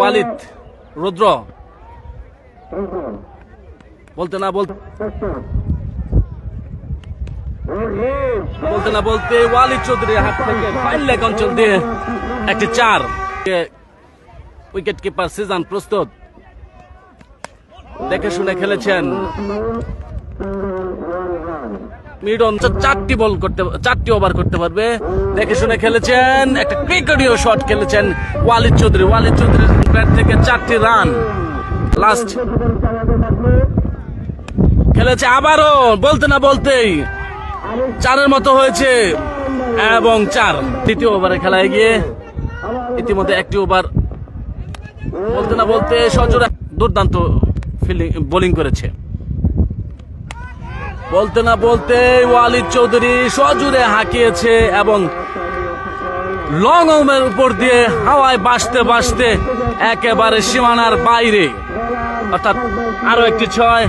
ওয়ালিদ রুদ্র বলতে না বলতে ওয়ালিদ চৌধুরী হাত থেকে ফাইন লেগ অঞ্চল দিয়ে একটি 4। উইকেট কিপার সিজান প্রস্তুত, দেখে শুনে খেলেছেন। মিডন 4টি ওভার করতে পারবে, দেখে শুনে খেলেছেন। একটা ক্রিকেটীয় শট খেলেছেন ওয়ালিদ চৌধুরীর ব্যাট থেকে 4টি রান। লাস্ট খেলেছে আবারও, বলতে না বলতেই 4-এর মতো হয়েছে এবং 4। তৃতীয় ওভারে খেলায় গিয়ে ইতিমধ্যে একটি ওভার বলতে না বলতে সজোরে দুর্দান্ত বোলিং করেছে। বলতে না বলতে ওয়ালিদ চৌধুরী সজোরে হাঁকিয়েছে এবং লং অফের উপর দিয়ে হাওয়ায় বাজতে একেবারে সীমানার বাইরে, অর্থাৎ আরো একটি 6।